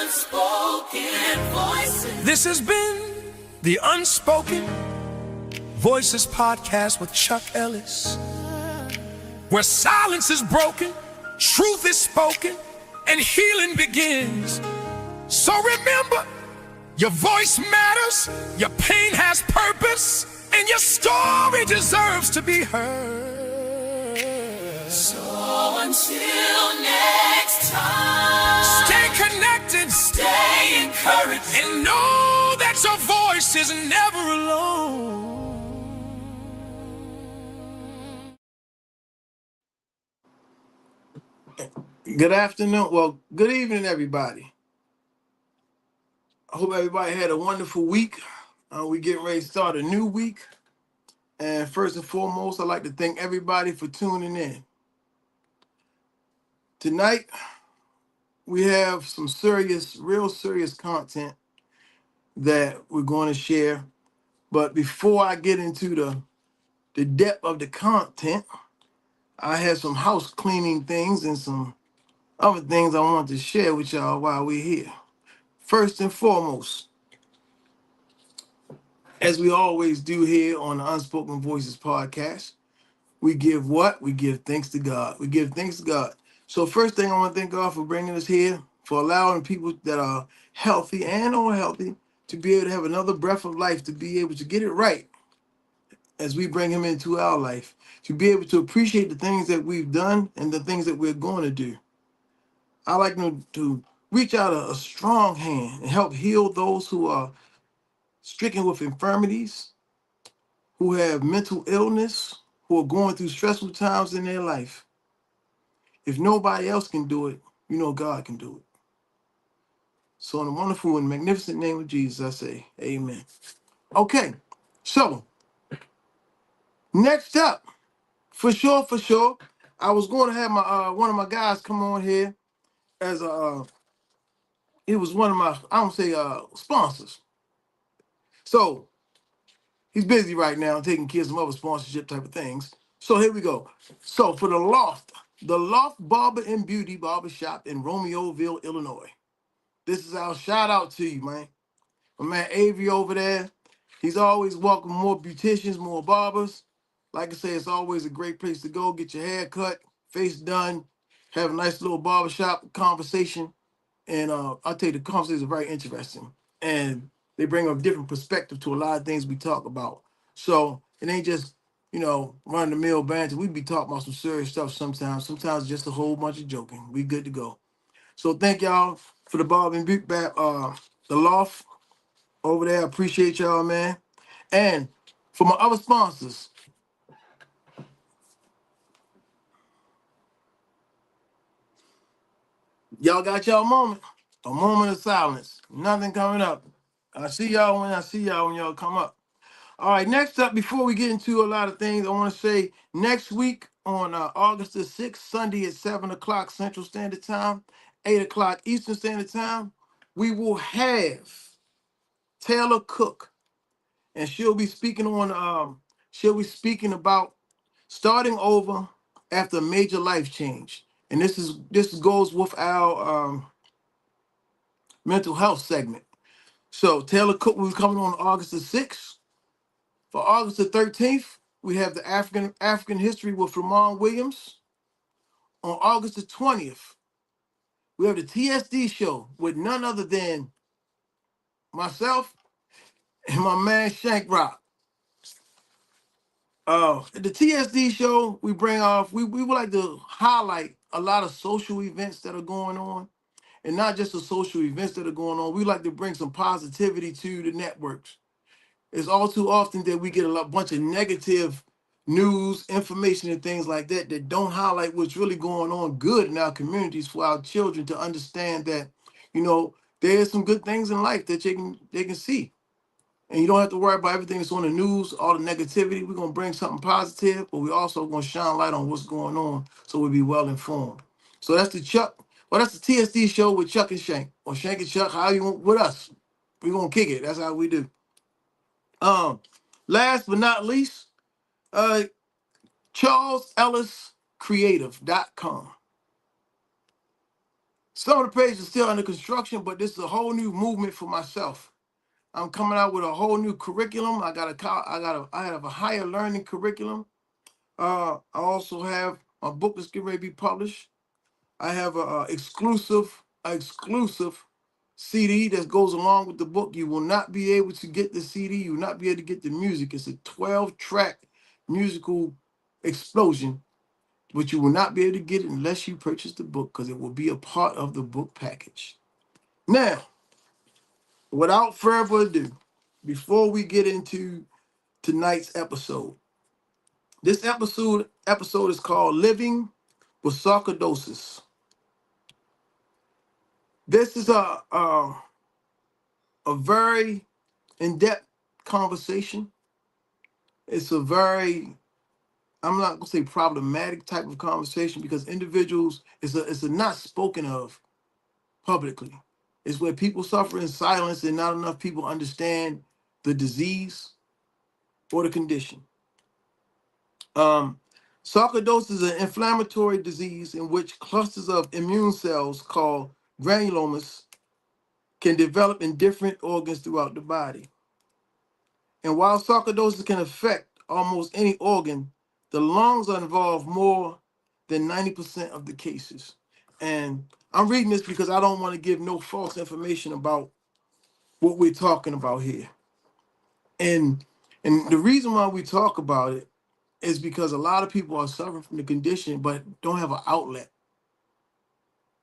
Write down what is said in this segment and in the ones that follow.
Unspoken Voices. This has been the Unspoken Voices Podcast with Chuck Ellis, where silence is broken, truth is spoken, and healing begins. So remember, your voice matters, your pain has purpose, and your story deserves to be heard. So until next time, stay connected, stay encouraged, and know that your voice is never alone. Good afternoon. Well, good evening, everybody. I hope everybody had a wonderful week. We're getting ready to start a new week. And first and foremost, I'd like to thank everybody for tuning in. Tonight, we have some real serious content that we're going to share. But before I get into the depth of the content, I have some house cleaning things and some other things I want to share with y'all while we're here. First and foremost, as we always do here on the Unspoken Voices Podcast, we give what? We give thanks to God. We give thanks to God. So first thing, I want to thank God for bringing us here, for allowing people that are healthy and unhealthy to be able to have another breath of life, to be able to get it right as we bring him into our life, to be able to appreciate the things that we've done and the things that we're going to do. I like to reach out a strong hand and help heal those who are stricken with infirmities, who have mental illness, who are going through stressful times in their life. If nobody else can do it, you know God can do it. So in the wonderful and magnificent name of Jesus, I say amen. Okay, so next up, for sure, I was going to have my one of my guys come on here as it was one of my, I don't say sponsors. So he's busy right now taking care of some other sponsorship type of things. So here we go. So for the Loft Barber and Beauty Barbershop in Romeoville, Illinois. This is our shout out to you, man. My man Avery over there. He's always welcoming more beauticians, more barbers. Like I say, it's always a great place to go. Get your hair cut, face done, have a nice little barbershop conversation. And I'll tell you, the conversations are very interesting. And they bring a different perspective to a lot of things we talk about. So it ain't just, run-of-the-mill banter. We be talking about some serious stuff sometimes. Sometimes just a whole bunch of joking. We good to go. So thank y'all for the Bob and Butte back, the Loft over there. I appreciate y'all, man. And for my other sponsors, y'all got y'all moment. A moment of silence. Nothing coming up. I see y'all when y'all come up. All right, next up, before we get into a lot of things, I want to say next week on August the 6th, Sunday at 7 o'clock Central Standard Time, 8 o'clock Eastern Standard Time, we will have Taylor Cook, and she'll be speaking about starting over after a major life change. And this goes with our mental health segment. So Taylor Cook will be coming on August the 6th. For August the 13th, we have the African history with Lamont Williams. On August the 20th, we have the TSD show with none other than myself and my man Shank Rock. The TSD show, we would like to highlight a lot of social events that are going on. And not just the social events that are going on. We like to bring some positivity to the networks. It's all too often that we get a bunch of negative news, information, and things like that that don't highlight what's really going on good in our communities for our children to understand that, there's some good things in life that they can see. And you don't have to worry about everything that's on the news, all the negativity. We're going to bring something positive, but we're also going to shine light on what's going on so we'll be well informed. So that's the TSD show with Chuck and Shank, or Shank and Chuck, how you want with us. We're going to kick it. That's how we do. Last but not least, CharlesEllisCreative.com. Some of the pages are still under construction, but this is a whole new movement for myself. I'm coming out with a whole new curriculum. I have a higher learning curriculum. I also have a book that's getting ready to be published. I have a exclusive CD that goes along with the book. You will not be able to get the CD. You will not be able to get the music. It's a 12-track musical explosion, but you will not be able to get it unless you purchase the book because it will be a part of the book package. Now, without further ado, before we get into tonight's episode, this episode is called "Living with Sarcoidosis." This is a very in-depth conversation. It's a very, I'm not gonna say problematic type of conversation because individuals, it's a not spoken of publicly. It's where people suffer in silence and not enough people understand the disease or the condition. Um, Sarcoidosis is an inflammatory disease in which clusters of immune cells called granulomas can develop in different organs throughout the body. And while sarcoidosis can affect almost any organ, the lungs are involved more than 90% of the cases. And I'm reading this because I don't want to give no false information about what we're talking about here. And the reason why we talk about it is because a lot of people are suffering from the condition but don't have an outlet.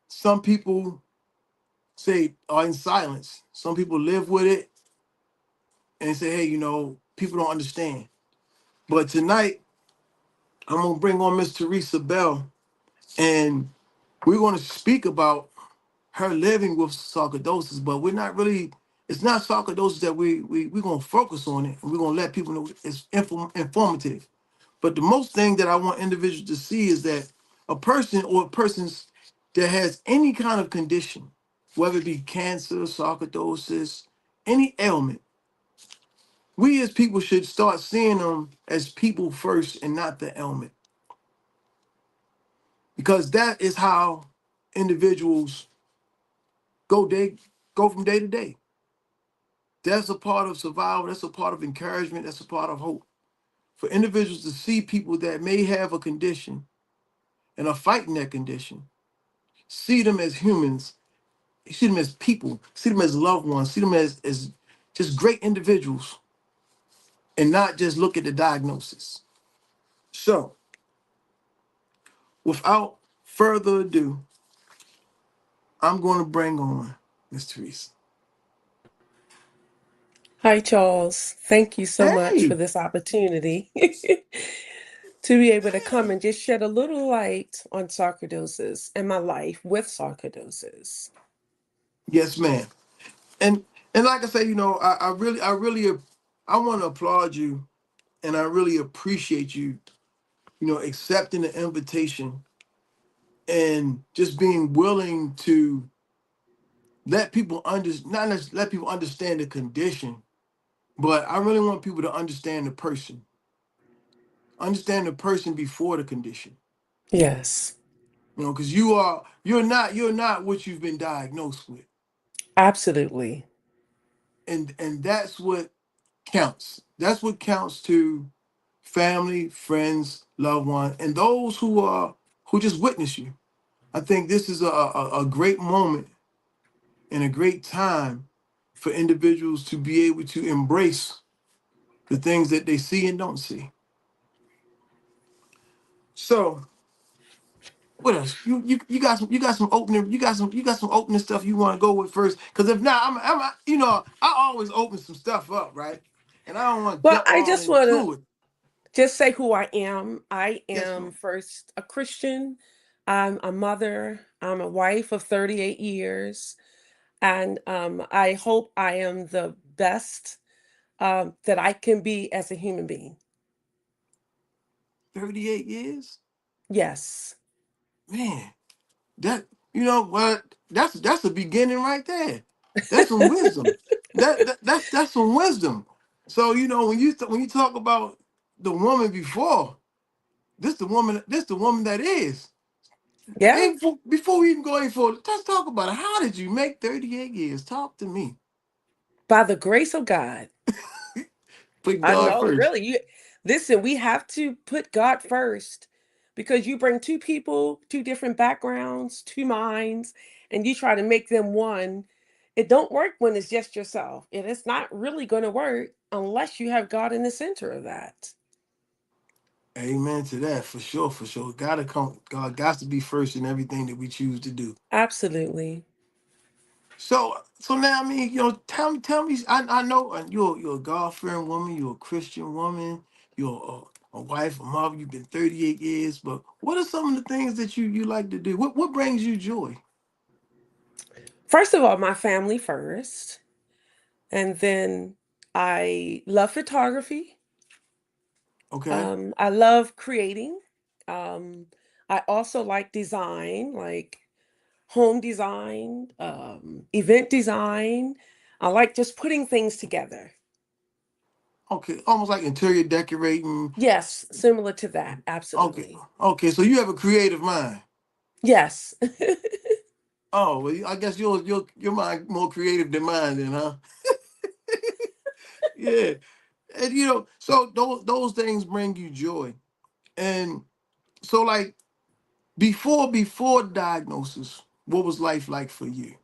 Some people say are in silence. Some people live with it and say, hey, people don't understand. But tonight I'm gonna bring on Miss Theresa Bell, and we're gonna speak about her living with sarcoidosis. But we're not really. It's not sarcoidosis that we're gonna focus on it, and we're gonna let people know it's informative. But the most thing that I want individuals to see is that a person or persons that has any kind of condition, whether it be cancer, sarcoidosis, any ailment, we as people should start seeing them as people first and not the ailment. Because that is how individuals go from day to day. That's a part of survival. That's a part of encouragement. That's a part of hope for individuals to see people that may have a condition and are fighting that condition. See them as humans. See them as people. See them as loved ones. See them as just great individuals, and not just look at the diagnosis. So, without further ado, I'm going to bring on Miss Teresa. Hi, Charles. Thank you so much for Hey. this opportunity to be able to come and just shed a little light on sarcoidosis and my life with sarcoidosis. Yes, ma'am. And like I say, I want to applaud you, and I really appreciate you, accepting the invitation and just being willing to let people not just let people understand the condition, but I really want people to understand the person before the condition. Yes, Because you're not what you've been diagnosed with, absolutely. and that's what counts. That's what counts to family, friends, loved ones, and those who just witness you. I think this is a great moment and a great time for individuals to be able to embrace the things that they see and don't see. So, what else? You got some opening stuff you want to go with first? Because if not, I always open some stuff up, right? And I don't want to Well, jump I all just want to into it. just say who I am. I Yes, am ma'am. first a Christian. I'm a mother. I'm a wife of 38 years. And I hope I am the best that I can be as a human being. 38 years, Yes. man. That you know what? That's a beginning right there. That's some wisdom. That's some wisdom. So when you talk about the woman before, this the woman that is. Yeah, Hey, before we even go any further, let's talk about it. How did you make 38 years? Talk to me. by the grace of God. Put I God know, first. really. You listen, we have to put God first because you bring two people, two different backgrounds, two minds, and you try to make them one. It don't work when it's just yourself. And it's not really going to work unless you have God in the center of that. Amen to that, for sure, for sure. Gotta come. God got to be first in everything that we choose to do. Absolutely. So now, I mean, tell me. I know you're a God fearing woman. You're a Christian woman. You're a wife, a mother. You've been 38 years. But what are some of the things that you like to do? What brings you joy? First of all, my family first, and then I love photography. Okay, I love creating. Um, I also like design, like home design, event design. I like just putting things together. okay, almost like interior decorating. Yes, similar to that. Okay, Absolutely. okay. So you have a creative mind. Yes. Oh well, I guess your mind more creative than mine, then, huh? Yeah, and so those things bring you joy, and so like before diagnosis, what was life like for you?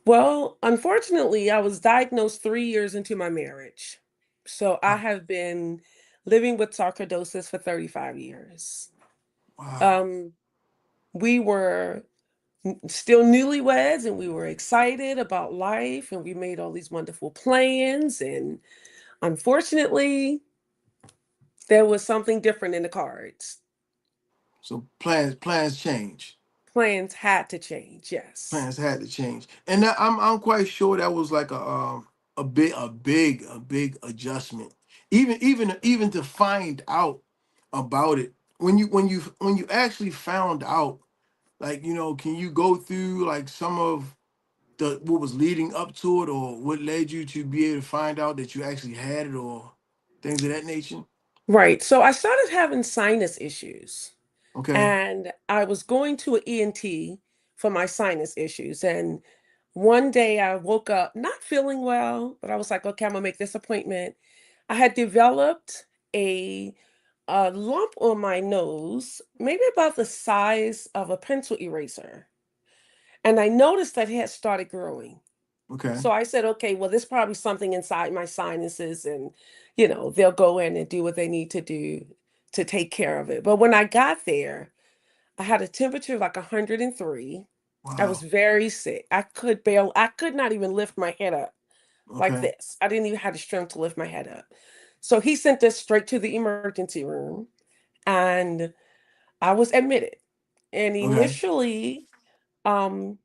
Well, unfortunately, I was diagnosed 3 years into my marriage. So I Oh, have been living with sarcoidosis for 35 years. wow. Um, we were still newlyweds and we were excited about life and we made all these wonderful plans. And unfortunately, there was something different in the cards. So plans change. Plans had to change, yes. Plans had to change, and I'm quite sure that was like a big adjustment. Even to find out about it, when you actually found out, like, can you go through like some of the what was leading up to it, or what led you to be able to find out that you actually had it, or things of that nature? Right. So I started having sinus issues Okay, and I was going to an ENT for my sinus issues. And one day I woke up not feeling well, but I was like, okay, I'm gonna make this appointment. I had developed a lump on my nose, maybe about the size of a pencil eraser. And I noticed that it had started growing. okay, So I said, okay, well, there's probably something inside my sinuses, and they'll go in and do what they need to do to take care of it. But when I got there, I had a temperature of like 103. I was wow, very sick. I could not even lift my head up like okay, this. I didn't even have the strength to lift my head up. So he sent us straight to the emergency room, and I was admitted. And okay, initially, um,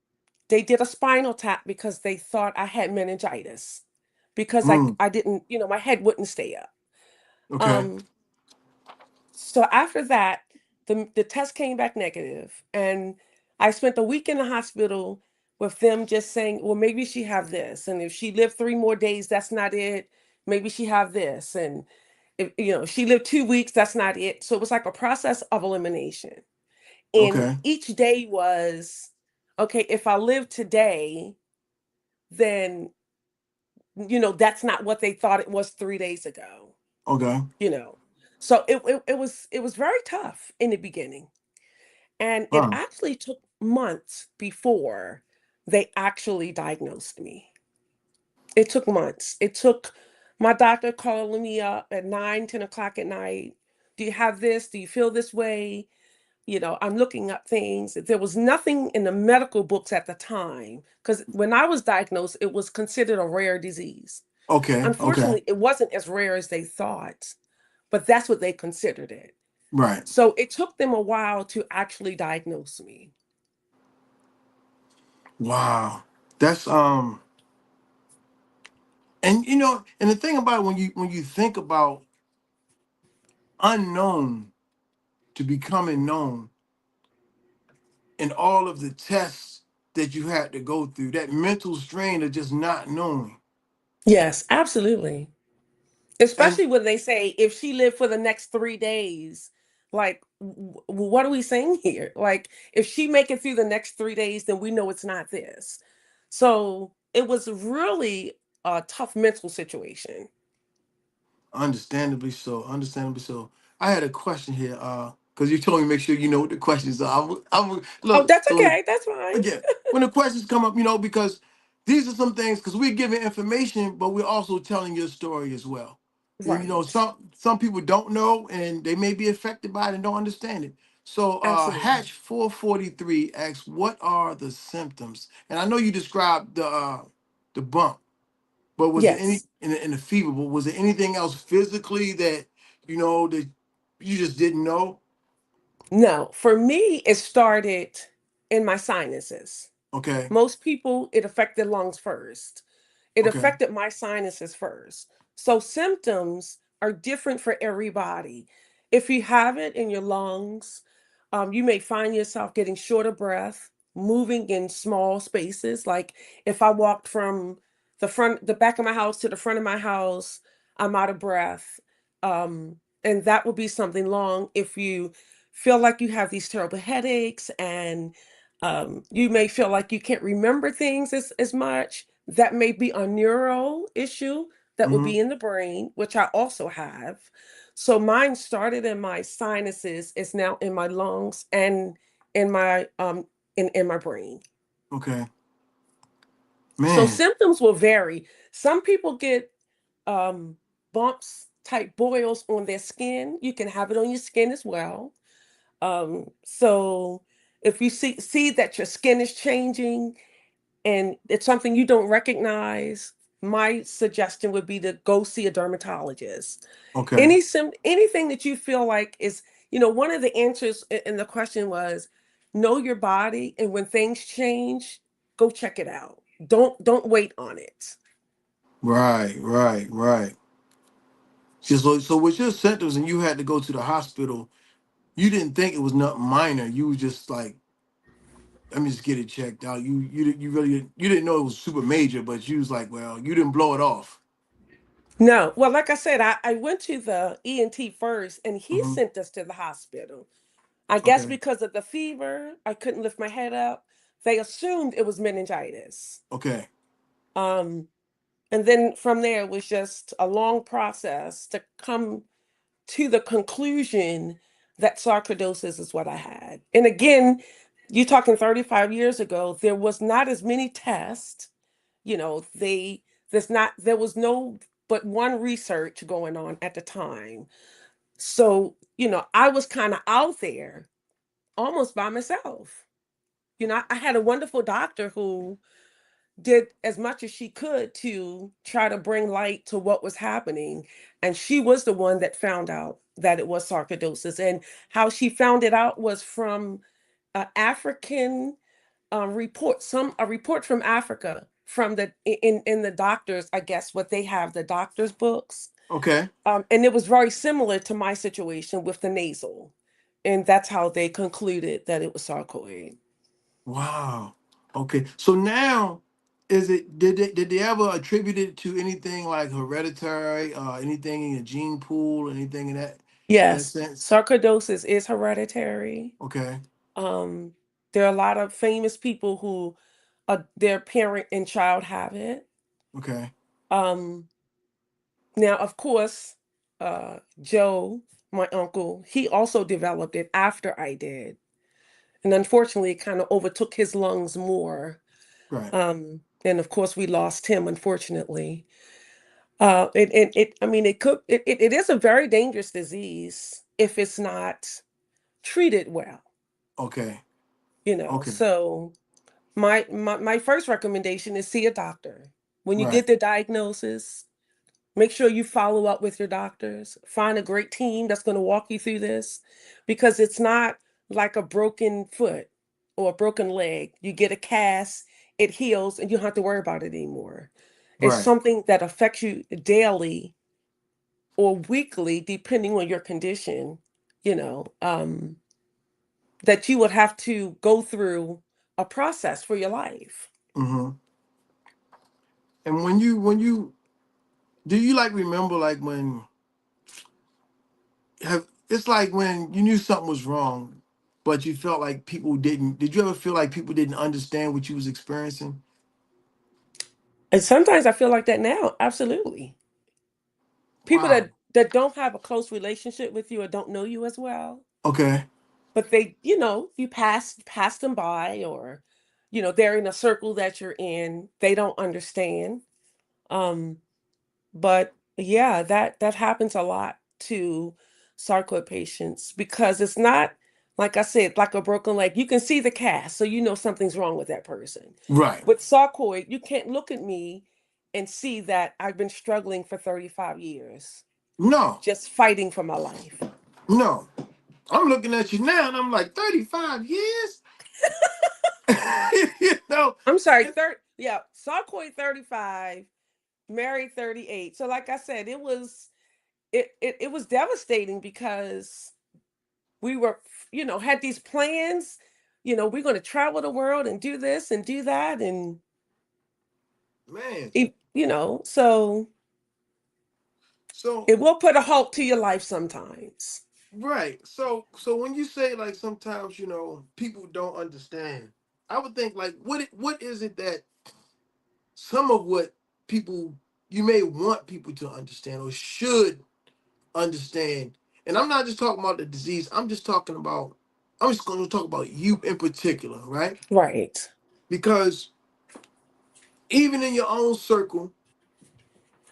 they did a spinal tap because they thought I had meningitis because I mm, I didn't, my head wouldn't stay up. okay, Um, so after that, the test came back negative, and I spent a week in the hospital with them just saying, well, maybe she have this, and if she lived 3 more days, that's not it. Maybe she have this, and if she lived 2 weeks, that's not it. So it was like a process of elimination, and okay, each day was okay. If I live today, then that's not what they thought it was 3 days ago. okay. You know, so it was very tough in the beginning. And it Wow. actually took months before they actually diagnosed me. It took months. It took my doctor calling me up at 9, 10 o'clock at night. Do you have this? Do you feel this way? I'm looking up things. There was nothing in the medical books at the time because when I was diagnosed, it was considered a rare disease. Okay, okay, Unfortunately, it wasn't as rare as they thought, but that's what they considered it. right. So it took them a while to actually diagnose me. Wow. That's and the thing about it, when you think about unknown to becoming known, and all of the tests that you had to go through, that mental strain of just not knowing. Yes, absolutely. And Especially when they say if she lived for the next 3 days, Like, what are we saying here? Like, if she make it through the next 3 days, then we know it's not this. So it was really a tough mental situation. Understandably so. Understandably so. I had a question here, because you told me make sure you know what the questions are. Oh, Look. that's So okay. That's fine. again, when the questions come up, because these are some things, because we're giving information, but we're also telling your story as well. And Right. some people don't know, and they may be affected by it and don't understand it. So Absolutely. Hatch 443 asks, what are the symptoms? And I know you described the bump. But was there any Yes. in the fever? But was there anything else physically that that you just didn't know? No, for me, it started in my sinuses. Okay, Most people, it affected lungs first. It okay, affected my sinuses first. So symptoms are different for everybody. If you have it in your lungs, you may find yourself getting short of breath, moving in small spaces. Like if I walked from the back of my house to the front of my house, I'm out of breath. And that would be something long. If you feel like you have these terrible headaches and you may feel like you can't remember things as much. That may be a neuro issue that would mm-hmm, be in the brain, which I also have. So mine started in my sinuses, is now in my lungs and in my in my brain. okay, So man, symptoms will vary. Some people get um bumps type boils on their skin. You can have it on your skin as well. So if you see that your skin is changing and it's something you don't recognize, my suggestion would be to go see a dermatologist. okay, Anything that you feel like is, one of the answers in the question was know your body, and when things change, go check it out. Don't wait on it. right, right, right. So with your symptoms and you had to go to the hospital, you didn't think it was nothing minor. You were just like, let me just get it checked out. You really you didn't know it was super major, but you was like, well, you didn't blow it off. No, well, like I said, I went to the ENT first, and he Hmm. sent us to the hospital. I guess Okay, because of the fever, I couldn't lift my head up. They assumed it was meningitis. okay, Um, and then from there, it was just a long process to come to the conclusion that sarcoidosis is what I had. And again, you're talking 35 years ago, there was not as many tests. There was no but one research going on at the time. So, I was kind of out there almost by myself. I had a wonderful doctor who did as much as she could to try to bring light to what was happening. And she was the one that found out that it was sarcoidosis. And how she found it out was from an African report, a report from Africa, from in the doctors, I guess what they have, the doctors' books. okay. And it was very similar to my situation with the nasal. And that's how they concluded that it was sarcoid. Wow. Okay. So now, is it did they ever attribute it to anything like hereditary, anything in your gene pool, anything in that Yes, sense? sarcoidosis is hereditary. Okay. Um, there are a lot of famous people who their parent and child have it. Okay. Um, Now, of course, Joe, my uncle, he also developed it after I did. And unfortunately, it kind of overtook his lungs more. Right. And of course, we lost him, unfortunately. I mean, it is a very dangerous disease if it's not treated well, Okay. Okay. So my first recommendation is see a doctor. When you Right. get the diagnosis, make sure you follow up with your doctors. Find a great team that's going to walk you through this, because it's not like a broken foot or a broken leg. You get a cast, it heals, and you don't have to worry about it anymore. It's Right. something that affects you daily or weekly, depending on your condition, you know, um, that you would have to go through a process for your life. Mm-hmm. And when you do you like remember like when have it's like when you knew something was wrong, but you felt like people didn't. Did you ever feel like people didn't understand what you was experiencing? And sometimes I feel like that now. Absolutely. People Wow. that don't have a close relationship with you or don't know you as well, Okay. but they, you pass them by, or they're in a circle that you're in, they don't understand. Um but yeah, that happens a lot to sarcoid patients, because it's not, like I said, like a broken leg. You can see the cast, so you know something's wrong with that person. Right. With sarcoid, you can't look at me and see that I've been struggling for 35 years, No. just fighting for my life. No. I'm looking at you now, and I'm like 35 years. you know. I'm sorry, yeah, sarcoid 35, married 38. So like I said, it was devastating, because we were, had these plans, we're going to travel the world and do this and do that, and Man. so So it will put a halt to your life sometimes. right. So when you say like sometimes people don't understand, I would think like what is it that some of what people you may want people to understand or should understand. And I'm not just talking about the disease. I'm just going to talk about you in particular, right? Right. Because even in your own circle,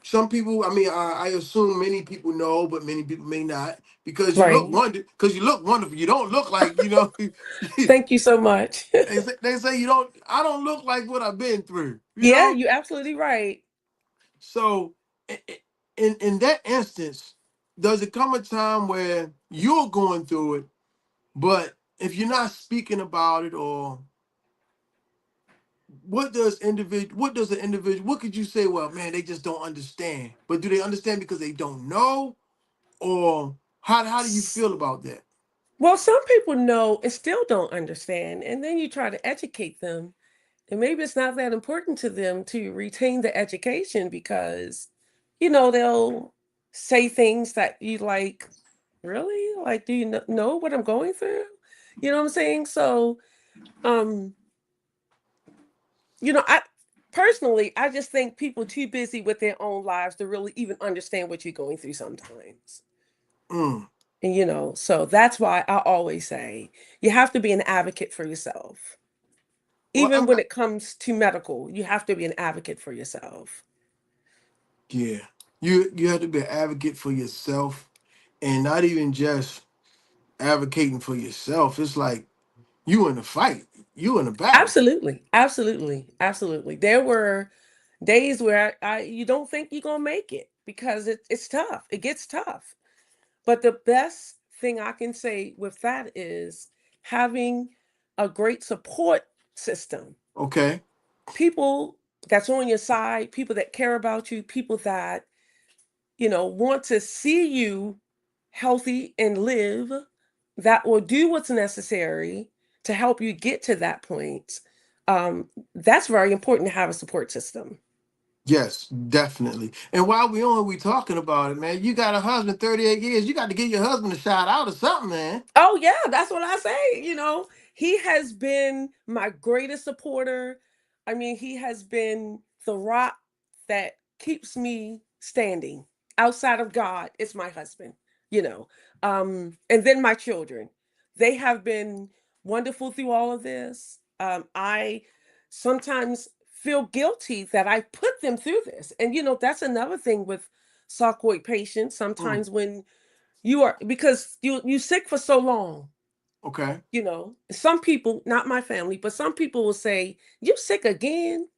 some people, I mean, I assume many people know, but many people may not, because Right. because you look wonderful. You don't look like, Thank you so much. they say I don't look like what I've been through, Yeah, you're absolutely right. So in that instance, does it come a time where you're going through it, but if you're not speaking about it, or what could you say? Well, man, they just don't understand. But do they understand because they don't know, or how do you S- feel about that? Well, some people know and still don't understand, and then you try to educate them, and maybe it's not that important to them to retain the education, because they'll say things that you like, really, like, do you know what I'm going through? You know what I'm saying? So um I personally, I just think people too busy with their own lives to really even understand what you're going through sometimes. Mm. And so that's why I always say you have to be an advocate for yourself. Well, Even when it comes to medical, you have to be an advocate for yourself. yeah, you have to be an advocate for yourself, and not even just advocating for yourself. It's like you in a fight, you in a battle. Absolutely. Absolutely. Absolutely. There were days where you don't think you're going to make it, because it's tough. It gets tough. But the best thing I can say with that is having a great support system. Okay. People that's on your side, people that care about you, people that, want to see you healthy and live, that will do what's necessary to help you get to that point. That's very important to have a support system. Yes, definitely. And while we talking about it, man, you got a husband, 38 years. You got to give your husband a shout out or something, man. Oh yeah, that's what I say. He has been my greatest supporter. I mean, he has been the rock that keeps me standing. Outside of God, it's my husband, you know. And then my children. They have been wonderful through all of this. I sometimes feel guilty that I put them through this. And that's another thing with sarcoid patients. Mm, Sometimes when you are, because you sick for so long, okay. some people, not my family, but some people will say, "You sick again?"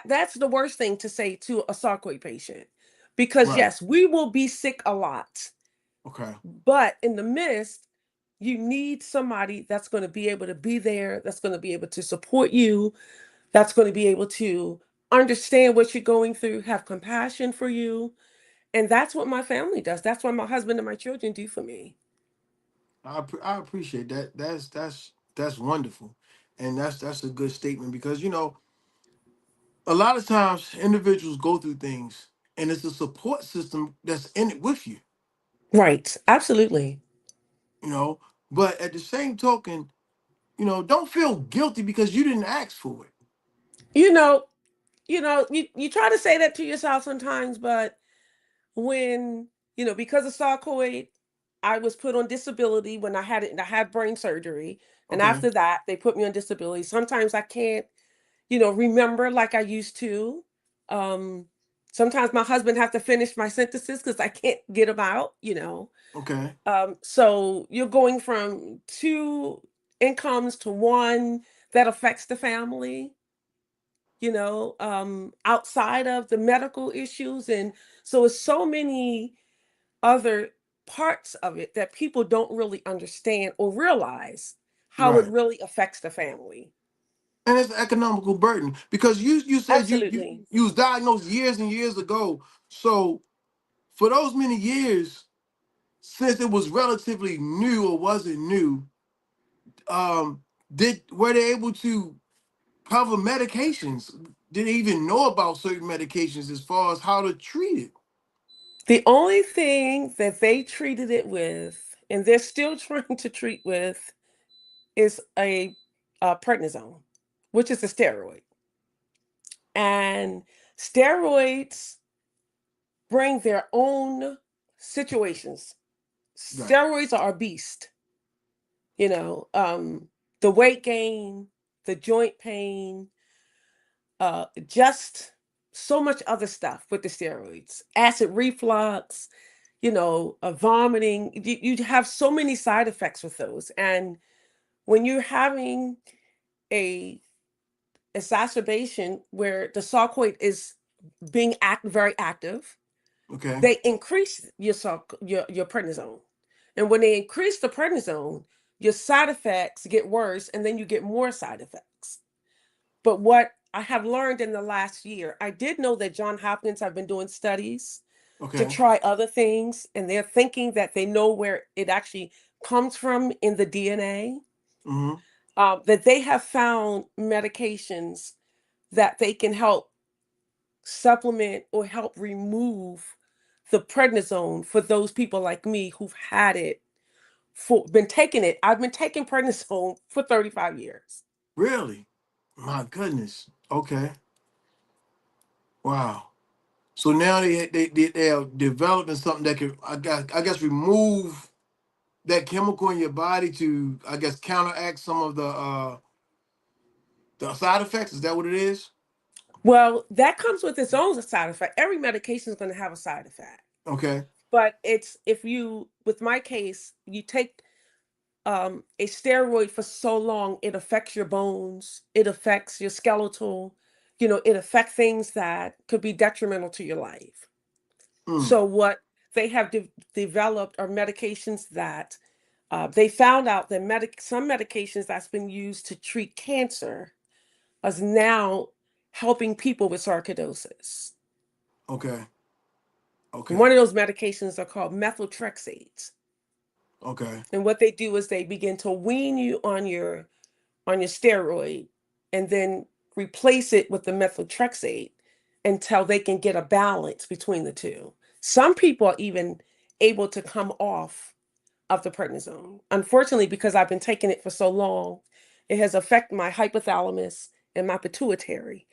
That's the worst thing to say to a sarcoid patient, because Right. yes, we will be sick a lot, Okay. but in the midst, you need somebody that's going to be able to be there, that's going to be able to support you, that's going to be able to understand what you're going through, have compassion for you. And that's what my family does. That's what my husband and my children do for me. I appreciate that. That's wonderful, and that's a good statement because a lot of times individuals go through things, and it's a support system that's in it with you. Right. Absolutely. you know. But at the same token, don't feel guilty because you didn't ask for it. You know, you try to say that to yourself sometimes, but when, because of sarcoid, I was put on disability when I had it, and I had brain surgery. And Okay, after that, they put me on disability. Sometimes I can't, remember like I used to. Um, Sometimes my husband have to finish my sentences because I can't get them out. okay, So you're going from two incomes to one that affects the family, outside of the medical issues. And so it's so many other parts of it that people don't really understand or realize how it right. really affects the family. And it's an economical burden because you said Absolutely. you was diagnosed years and years ago. So for those many years, since it was relatively new or wasn't new, did were they able to cover medications? Did they even know about certain medications as far as how to treat it? The only thing that they treated it with, and they're still trying to treat with, is a prednisone, which is a steroid. And steroids bring their own situations. Right. Steroids are a beast, you know, um, the weight gain, the joint pain, just so much other stuff with the steroids, acid reflux, vomiting. You have so many side effects with those. And when you're having a exacerbation where the sarcoid is being very active, Okay. they increase your prednisone. And when they increase the prednisone, your side effects get worse, and then you get more side effects. But what I have learned in the last year, I did know that John Hopkins have been doing studies to Okay. try other things, and they're thinking that they know where it actually comes from in the DNA. Mm-hmm. That they have found medications that they can help supplement or help remove the prednisone for those people like me who've had it for been taking it. I've been taking prednisone for 35 years. Really? My goodness. Okay. Wow. So now they are developing something that can I guess remove that chemical in your body to I guess counteract some of the side effects. Is that what it is? Well, that comes with its own side effect. Every medication is going to have a side effect. Okay. But it's if you, with my case, you take a steroid for so long, it affects your bones, it affects your skeletal, it affects things that could be detrimental to your life. Mm. So what they have developed are medications that they found out that some medications that's been used to treat cancer is now helping people with sarcoidosis. Okay. And Okay. one of those medications are called methotrexate. Okay. And what they do is they begin to wean you on your steroid and then replace it with the methotrexate until they can get a balance between the two. Some people are even able to come off of the prednisone. Unfortunately, because I've been taking it for so long, it has affected my hypothalamus and my pituitary.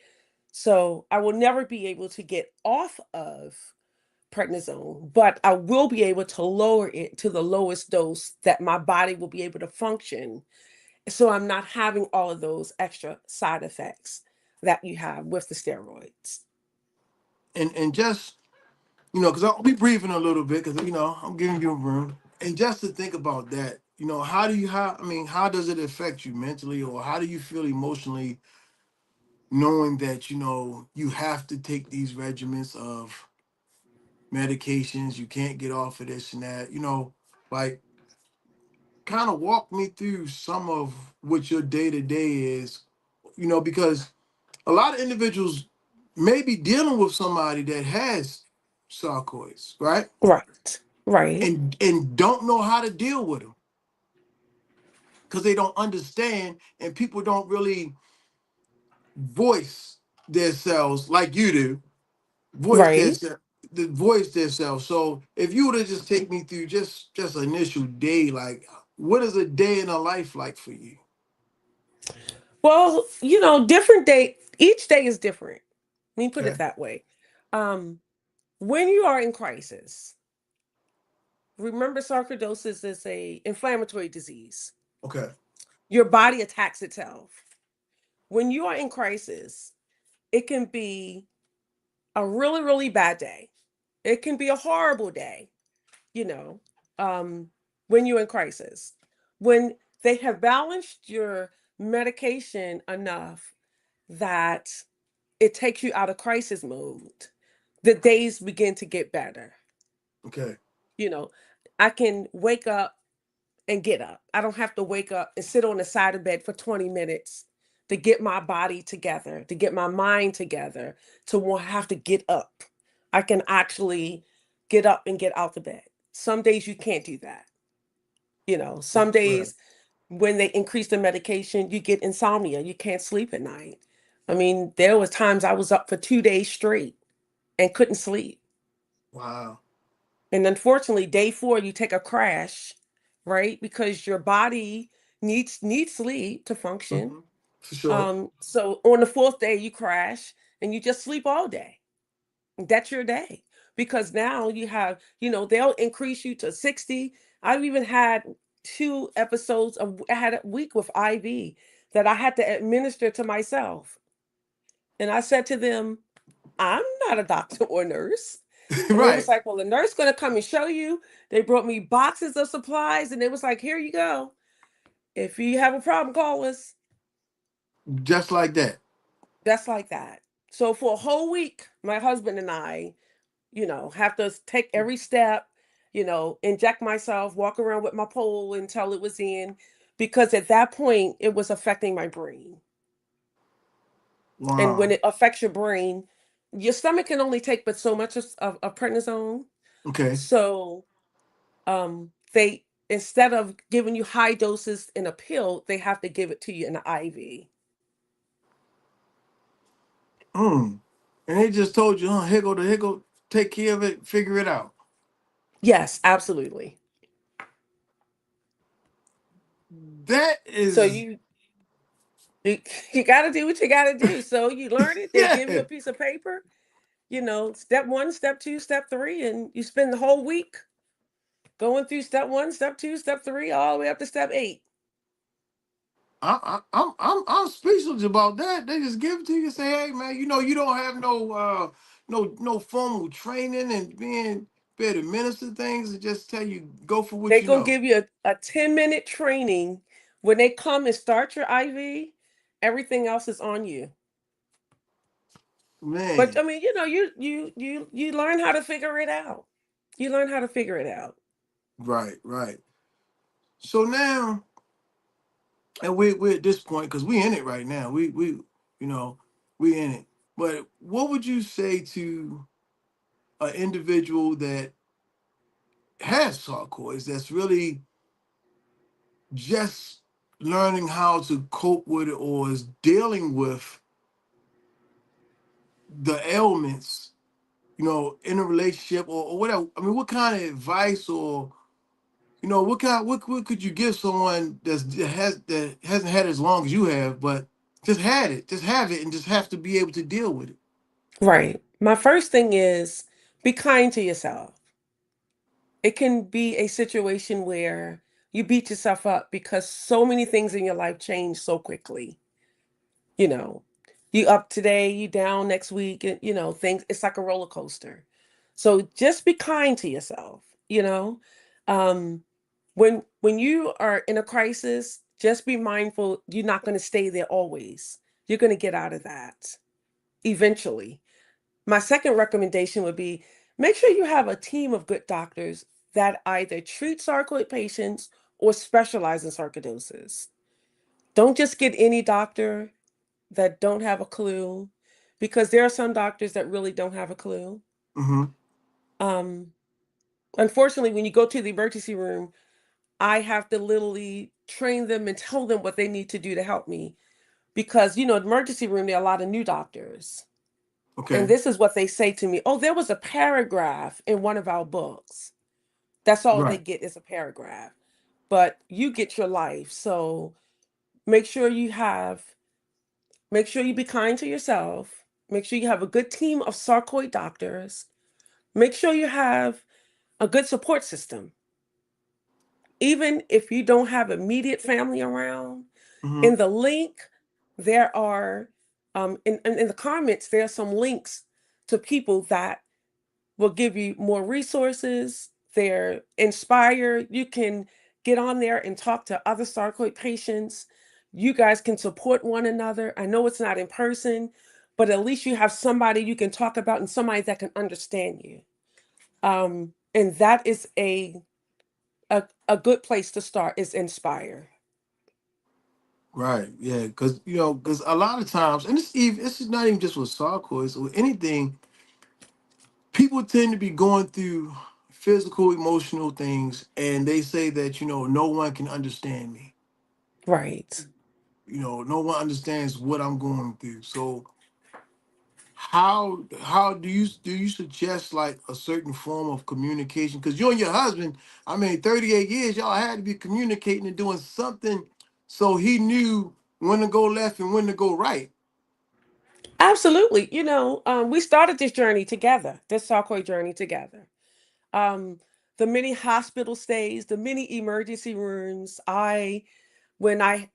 So I will never be able to get off of prednisone, but I will be able to lower it to the lowest dose that my body will be able to function. So I'm not having all of those extra side effects that you have with the steroids. And just because I'll be breathing a little bit because I'm giving you room. And just to think about that, how does it affect you mentally, or how do you feel emotionally knowing that you have to take these regimens of medications, you can't get off of this and that, like kind of walk me through some of what your day to day is, because a lot of individuals may be dealing with somebody that has sarcoids, right? Right. Right. And don't know how to deal with them because they don't understand, and people don't really voice themselves like you do. Voice Right. themselves. the voice themselves. So if you were to just take me through just an initial day, like what is a day in a life like for you? Well, different day, each day is different. Let me put it Okay. that way. Um, when you are in crisis, remember sarcoidosis is a inflammatory disease. Okay. Your body attacks itself. When you are in crisis, it can be a really, really bad day. It can be a horrible day, you know, um, when you're in crisis. When they have balanced your medication enough that it takes you out of crisis mode, the days begin to get better. Okay. You know, I can wake up and get up. I don't have to wake up and sit on the side of bed for 20 minutes to get my body together, to get my mind together, to have to get up. I can actually get up and get out the bed. Some days you can't do that. Some Right. days when they increase the medication, you get insomnia. You can't sleep at night. I mean, there was times I was up for 2 days straight and couldn't sleep. Wow. And unfortunately, day 4, you take a crash, right? Because your body needs sleep to function. Hmm. For sure. So on the 4th day, you crash and you just sleep all day. That's your day. Because now you have, they'll increase you to 60. I've even had 2 episodes of I had a week with IV that I had to administer to myself. And I said to them, I'm not a doctor or nurse. And they was Right. like, well, the nurse gonna come and show you. They brought me boxes of supplies and it was like, here you go. If you have a problem, call us. Just like that. That's like that. So for a whole week, my husband and I, have to take every step, inject myself, walk around with my pole until it was in, because at that point it was affecting my brain. And when Wow. it affects your brain, your stomach can only take but so much of prednisone. Okay. So they instead of giving you high doses in a pill, they have to give it to you in an IV. Mm. And they just told you, huh, here go, take care of it, figure it out. Yes, absolutely. That So is, you, you got to do what you got to do. So you learn it. They give you yeah. a piece of paper. Step 1, step 2, step 3, and you spend the whole week going through step 1, step 2, step 3, all the way up to step 8. I'm speechless about that. They just give it to you and say, hey man, you don't have no formal training and be able to administer things and just tell you go for what They're you going to know. give you a 10-minute training. When they come and start your IV, everything else is on you. But Man. I mean, you learn how to figure it out. You learn how to figure it out. Right, right. So now, and we're at this point because we in it right now. You know we in it. But what would you say to an individual that has sarcoids that's really just learning how to cope with it or is dealing with the ailments, in a relationship or whatever? I mean, what kind of advice or what could you give someone that hasn't had it as long as you have, but just have it and just have to be able to deal with it? Right. My first thing is be kind to yourself. It can be a situation where you beat yourself up because so many things in your life change so quickly. You know, you up today, you down next week, and things, it's like a roller coaster. So just be kind to yourself, you know. Um, when you are in a crisis, just be mindful you're not going to stay there always. You're going to get out of that eventually. My second recommendation would be make sure you have a team of good doctors that either treat sarcoid patients or specialize in sarcoidosis. Don't just get any doctor that don't have a clue, because there are some doctors that really don't have a clue. Hmm. Um, Unfortunately, when you go to the emergency room, I have to literally train them and tell them what they need to do to help me, because the emergency room, there are a lot of new doctors. Okay. And this is what they say to me. Oh, there was a paragraph in one of our books. That's all they Right. get is a paragraph. But you get your life. So make sure you have, make sure you be kind to yourself. Make sure you have a good team of sarcoid doctors. Make sure you have a good support system. Even if you don't have immediate family around, Mm-hmm. in the link, there are, in the comments, there are some links to people that will give you more resources. They're inspired. You can get on there and talk to other sarcoid patients. You guys can support one another. I know it's not in person, but at least you have somebody you can talk about and somebody that can understand you. And that is a good place to start is Inspire. Right. Yeah. Because because a lot of times, and it's not even just with sarcoids or anything. People tend to be going through physical, emotional things, and they say that no one can understand me. Right. No one understands what I'm going through. So how do you suggest like a certain form of communication? Because you and your husband, I mean, 38 years, y'all had to be communicating and doing something so he knew when to go left and when to go right. Absolutely. We started this journey together, this sarcoid journey together. Um, the many hospital stays, the many emergency rooms. When I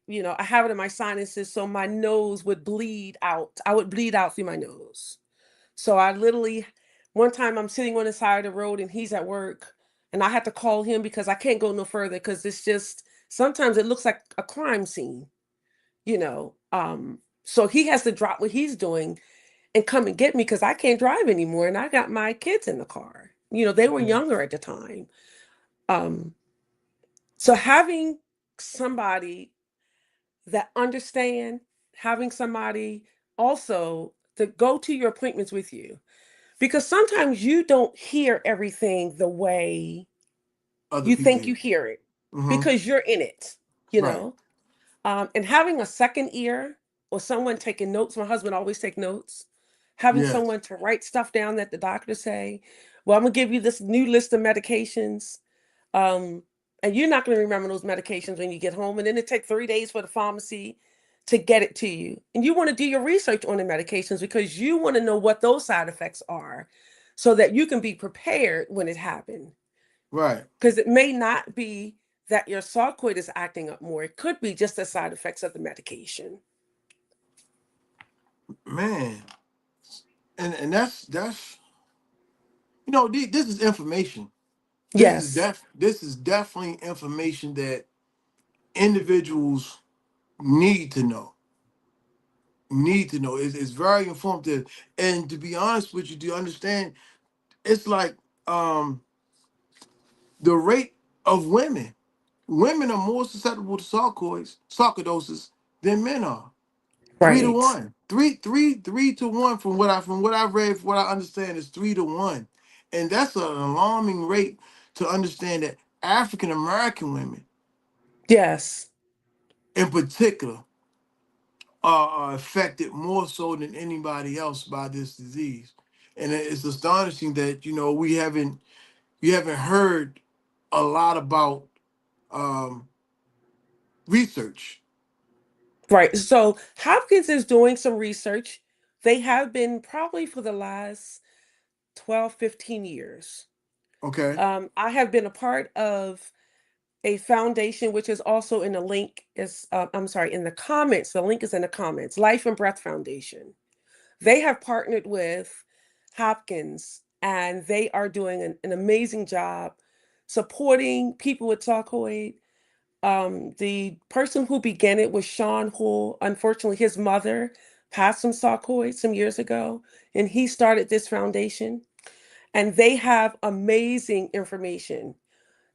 have it in my sinuses, so my nose would bleed out. I would bleed out through my nose. So I literally, one time I'm sitting on the side of the road and he's at work and I had to call him because I can't go no further because it's just, sometimes it looks like a crime scene, you know. So he has to drop what he's doing and come and get me because I can't drive anymore and I got my kids in the car. They were Okay. younger at the time. Um, so having somebody that understand, having somebody also to go to your appointments with you, because sometimes you don't hear everything the way Other you people think here. you hear it Mm-hmm. because you're in it, you Right. know. And having a second ear or someone taking notes, my husband always take notes, having Yes. someone to write stuff down that the doctor say, well, I'm gonna give you this new list of medications. Um, and you're not gonna remember those medications when you get home. And then it takes 3 days for the pharmacy to get it to you. And you want to do your research on the medications because you want to know what those side effects are so that you can be prepared when it happens. Right. Because it may not be that your sarcoid is acting up more. It could be just the side effects of the medication. Man. And that's this is information. Yes. This is definitely information that individuals need to know. It's very informative. And to be honest with you, do you understand? It's like um the rate of women are more susceptible to sarcoidosis than men are. Three to Right. one. Three to one from what I've read, from what I understand is 3 to 1. And that's an alarming rate to understand that African American women Yes. in particular are affected more so than anybody else by this disease. And it's astonishing that you haven't heard a lot about um, research. Right. So Hopkins is doing some research. They have been probably for the last 12, 15 years. Okay. I have been a part of a foundation, which is also in the link is, I'm sorry, in the comments. The link is in the comments. Life and Breath Foundation. They have partnered with Hopkins, and they are doing an amazing job supporting people with sarcoid. The person who began it was Sean Hull. Unfortunately, his mother passed from sarcoid some years ago, and he started this foundation. And they have amazing information.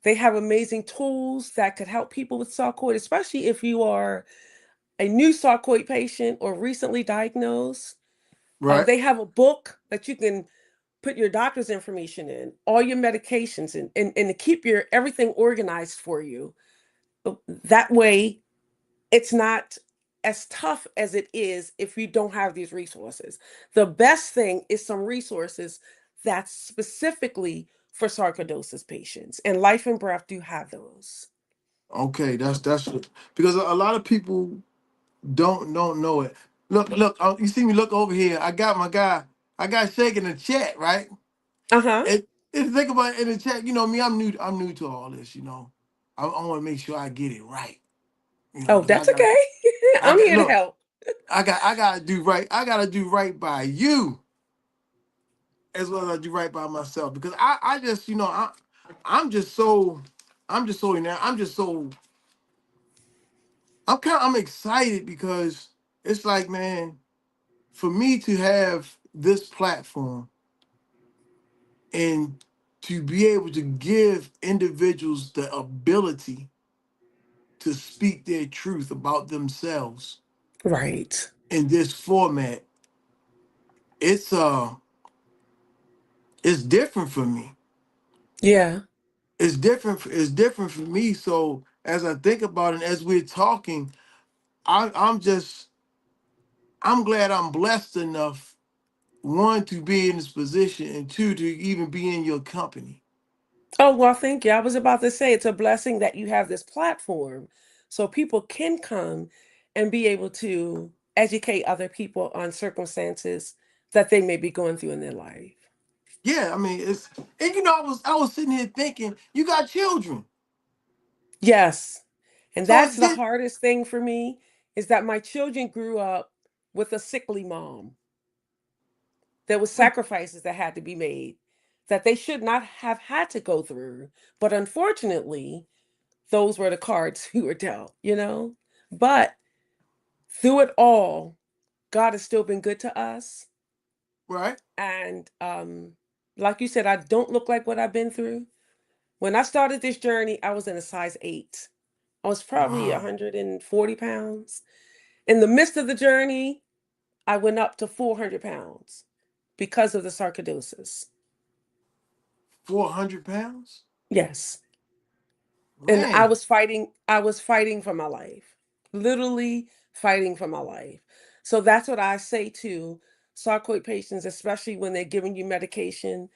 They have amazing tools that could help people with sarcoid, especially if you are a new sarcoid patient or recently diagnosed. Right. They have a book that you can put your doctor's information in, all your medications in, and to keep your everything organized for you. That way, it's not as tough as it is if you don't have these resources. The best thing is some resources that's specifically for sarcoidosis patients, and Life and Breath do have those. Okay, because a lot of people don't know it. Look, you see me look over here. I got my guy. I got shaking the chat, right? Uh-huh. And think about it in the chat. You know me. I'm new. I'm new to all this. You know, I want to make sure I get it right. You know, Oh, because that's okay. I I'm got here to look. help. I gotta do right. I gotta do right by you as well as I do right by myself. Because I just I'm just so now. I'm excited because it's like, man, for me to have this platform and to be able to give individuals the ability to speak their truth about themselves Right. in this format, it's it's different for me. Yeah. It's different for me. So as I think about it, as we're talking, I'm glad I'm blessed enough, one, to be in this position, and two, to even be in your company. Oh, well, thank you. I was about to say it's a blessing that you have this platform so people can come and be able to educate other people on circumstances that they may be going through in their life. Yeah, I mean it's and I was sitting here thinking, you got children. Yes. And So that's it the did hardest thing for me is that my children grew up with a sickly mom. There was but sacrifices that had to be made that they should not have had to go through. But unfortunately, those were the cards we were dealt, you know? But through it all, God has still been good to us. right? And like you said, I don't look like what I've been through. When I started this journey, I was in a size 8. I was probably Wow. 140 pounds. In the midst of the journey, I went up to 400 pounds because of the sarcoidosis. 400 pounds? Yes. And Man. I was fighting for my life. Literally fighting for my life. So that's what I say to sarcoid patients, especially when they're giving you medication,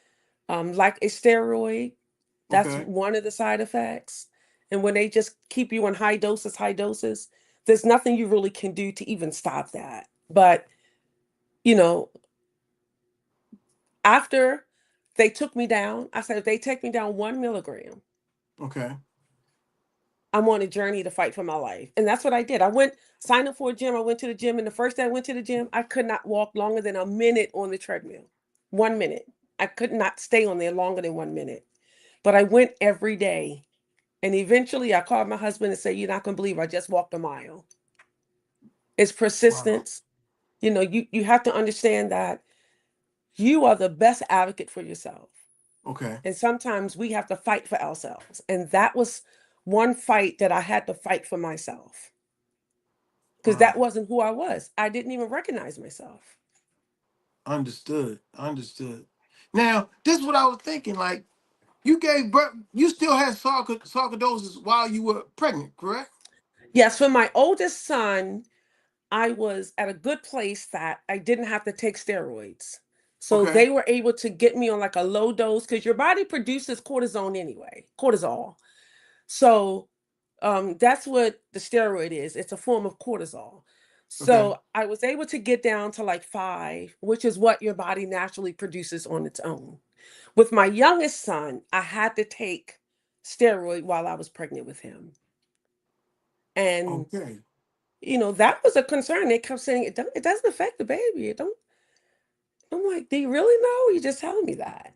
like a steroid. That's Okay. one of the side effects. And when they just keep you on high doses, there's nothing you really can do to even stop that. But, you know, after they took me down, I said, if they take me down 1 milligram, Okay. I'm on a journey to fight for my life. And that's what I did. I went, signed up for a gym. I went to the gym. And the first day I went to the gym, I could not walk longer than a minute on the treadmill. 1 minute. I could not stay on there longer than 1 minute. But I went every day. And eventually I called my husband and said, you're not going to believe I just walked a mile. It's Wow. persistence. You have to understand that you are the best advocate for yourself. Okay. And sometimes we have to fight for ourselves. And that was one fight that I had to fight for myself because that Wow. wasn't who I was. I didn't even recognize myself. Understood. Understood. Now, this is what I was thinking. Like, you gave birth, you still had sarcoidosis while you were pregnant, correct? Yes, for my oldest son, I was at a good place that I didn't have to take steroids. So Okay. they were able to get me on like a low dose because your body produces cortisone anyway, cortisol. So that's what the steroid is. It's a form of cortisol. Okay. So I was able to get down to like 5, which is what your body naturally produces on its own. With my youngest son, I had to take steroid while I was pregnant with him. And Okay. that was a concern. They kept saying it doesn't affect the baby. It don't. I'm like, do you really know? You just telling me that.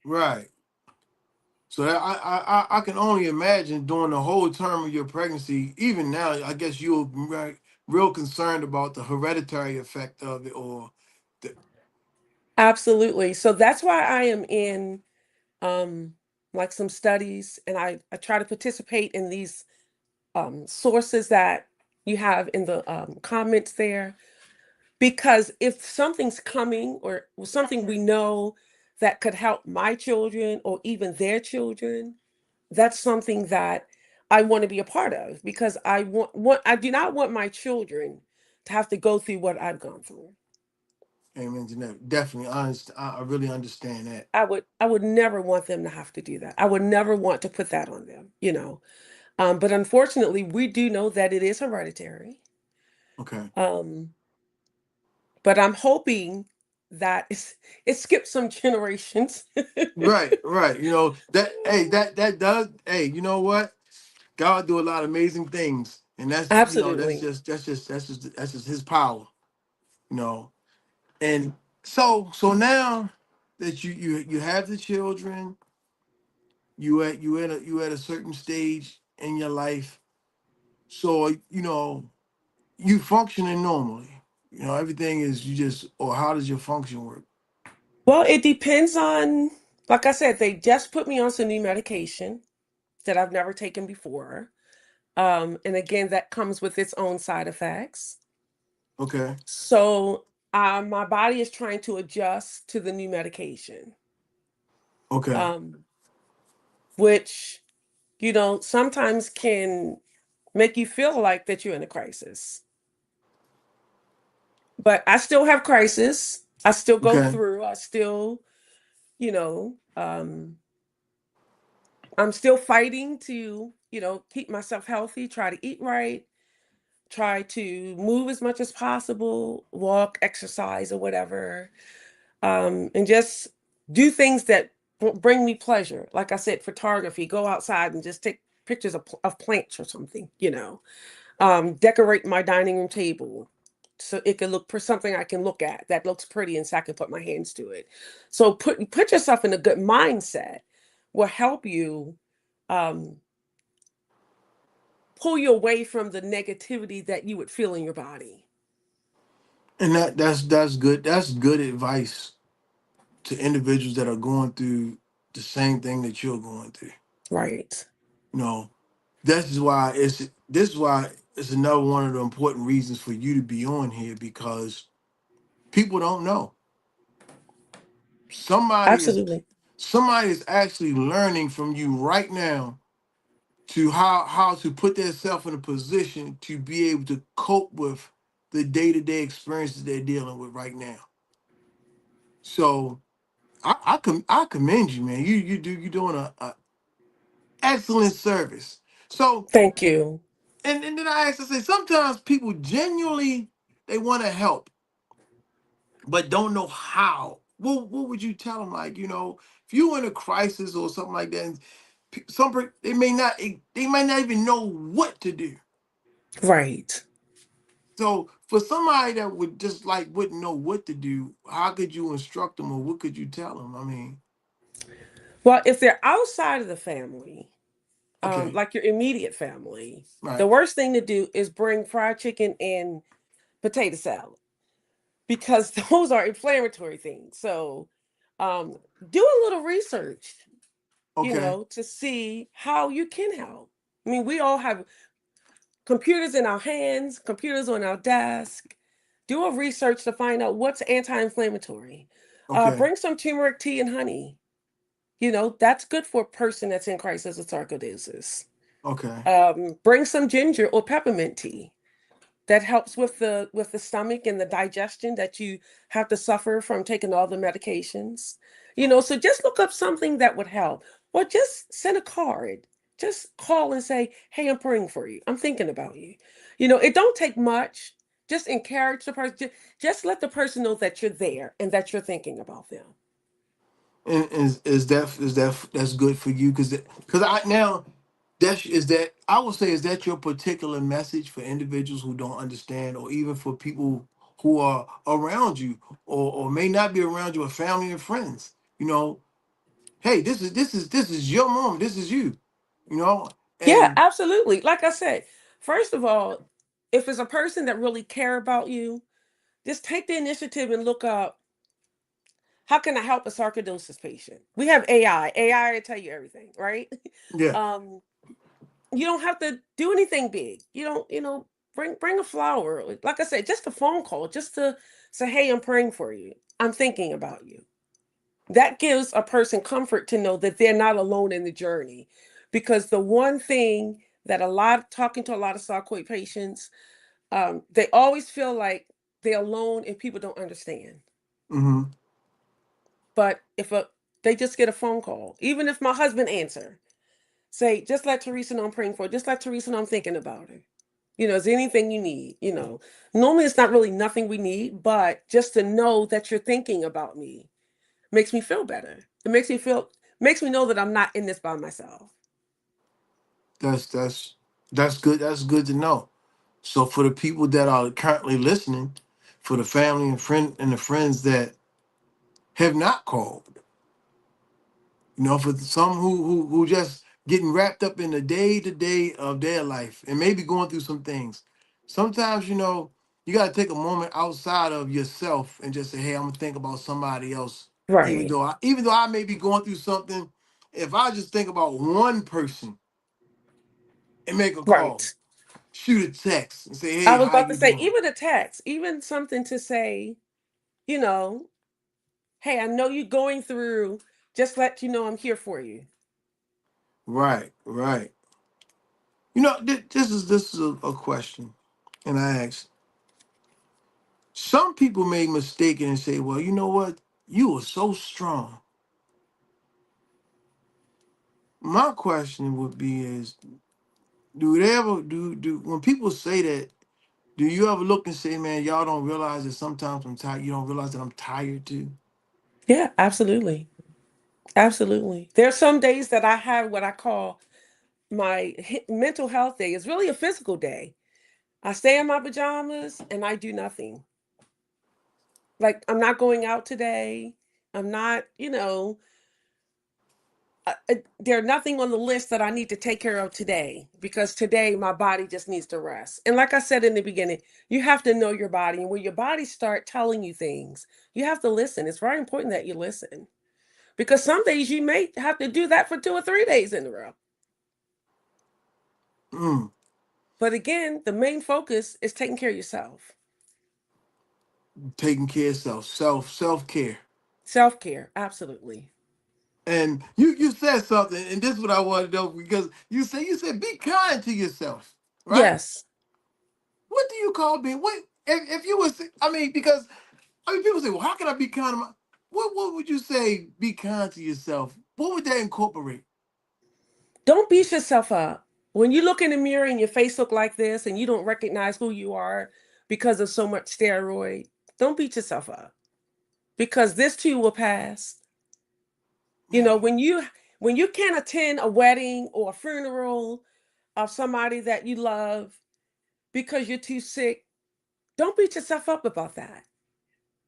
Right. So I can only imagine during the whole term of your pregnancy, even now, I guess you're real concerned about the hereditary effect of it, or the, Absolutely. So that's why I am in um like some studies, and I try to participate in these sources that you have in the comments there, because if something's coming or something we know that could help my children or even their children, that's something that I want to be a part of, because I do not want my children to have to go through what I've gone through. Amen, Jeanette. Definitely, I really understand that. I would never want them to have to do that. I would never want to put that on them. But unfortunately, we do know that it is hereditary. Okay. Um, but I'm hoping that it skips some generations. Right, right. You know that. Hey, that does. Hey, you know what? God do a lot of amazing things, and that's that's Absolutely. just His power. You know, and so now that you have the children, you at a certain stage in your life, so you functioning normally. You know, everything is you just or how does your function work? Well, it depends on, like I said, they just put me on some new medication that I've never taken before. And again, that comes with its own side effects. Okay, So my body is trying to adjust to the new medication, okay, um, which, sometimes can make you feel like that you're in a crisis. But I still have crisis. I still go okay, through. I still, you know, um, I'm still fighting to, keep myself healthy, try to eat right, try to move as much as possible, walk, exercise, or whatever, and just do things that bring me pleasure. Like I said, photography, go outside and just take pictures of plants or something. Decorate my dining room table so it can look for something I can look at that looks pretty, and so I can put my hands to it. So put yourself in a good mindset will help you um, pull you away from the negativity that you would feel in your body. and that's good. That's good advice to individuals that are going through the same thing that you're going through. Right. You know, this is why it's another one of the important reasons for you to be on here because people don't know. Somebody is Absolutely. somebody is actually learning from you right now to how to put themselves in a position to be able to cope with the day-to-day experiences they're dealing with right now. So I commend you, man. You're doing a excellent service. So Thank you. and then I say sometimes people genuinely they want to help but don't know how. What would you tell them? Like, if you're in a crisis or something like that, and they might not even know what to do. Right. So for somebody that would just like wouldn't know what to do, how could you instruct them or what could you tell them? I mean, Well, if they're outside of the family, okay, like your immediate family, the right, worst thing to do is bring fried chicken and potato salad, because those are inflammatory things. So um, do a little research, okay, to see how you can help. I mean, we all have computers in our hands, computers on our desk. Do a research to find out what's anti-inflammatory. okay, Bring some turmeric tea and honey. That's good for a person that's in crisis with sarcoidosis. okay, Bring some ginger or peppermint tea. That helps with the stomach and the digestion that you have to suffer from taking all the medications. So just look up something that would help, or just send a card. Just call and say, "Hey, I'm praying for you. I'm thinking about you." It don't take much. Just encourage the person. Just let the person know that you're there and that you're thinking about them. and that's good for you because I now that I would say is that your particular message for individuals who don't understand or even for people who are around you or may not be around you or family and friends. Hey, this is your mom. This is you. You know, Yeah, and absolutely. Like I said, first of all, if it's a person that really care about you, just take the initiative and look up, how can I help a sarcoidosis patient? We have AI. AI will tell you everything, right? yeah, um, you don't have to do anything big. You don't, bring a flower. Like I said, just a phone call, just to say, "Hey, I'm praying for you. I'm thinking about you." That gives a person comfort to know that they're not alone in the journey. Because the one thing that talking to a lot of sarcoid patients, they always feel like they're alone and people don't understand. Mm-hmm. But if they just get a phone call, even if my husband answer, say, just let Theresa know I'm praying for her. Just let Theresa know I'm thinking about her. Is there anything you need? Normally it's not really nothing we need, but just to know that you're thinking about me makes me feel better. It makes me know that I'm not in this by myself. That's good. That's good to know. So for the people that are currently listening, for the family and the friends that have not called, for some who just getting wrapped up in the day to day of their life and maybe going through some things. Sometimes you got to take a moment outside of yourself and just say, "Hey, I'm gonna think about somebody else." Right. Even though I may be going through something, if I just think about one person and make a call, Right. shoot a text and say, I "Hey, was how about to you say, doing?" even a text, even something to say, you know, hey, I know you're going through, just let you know I'm here for you. Right, right. This is a question, and I ask. Some people may mistake it and say, "Well, you know what? You are so strong." My question would be is, do they ever do when people say that, do you ever look and say, "Man, y'all don't realize that sometimes I'm tired. You don't realize that I'm tired too." Yeah, absolutely. Absolutely. There's some days that I have what I call my mental health day. It's really a physical day. I stay in my pajamas and I do nothing. Like, I'm not going out today. I'm not, there's nothing on the list that I need to take care of today because today my body just needs to rest. And like I said in the beginning, you have to know your body. And when your body start telling you things, you have to listen. It's very important that you listen because some days you may have to do that for 2 or 3 days in a row. Mm, But again, the main focus is taking care of yourself. taking care of self care. Self-care, absolutely. And you said something, and this is what I want to know because you said be kind to yourself, right? Yes. What do you call being? What if you was? I mean, because people say, "Well, how can I be kind to my?" What would you say? Be kind to yourself. What would that incorporate? Don't beat yourself up. When you look in the mirror and your face look like this and you don't recognize who you are because of so much steroid, don't beat yourself up because this too will pass. You know, Man, when you can't attend a wedding or a funeral of somebody that you love because you're too sick, don't beat yourself up about that.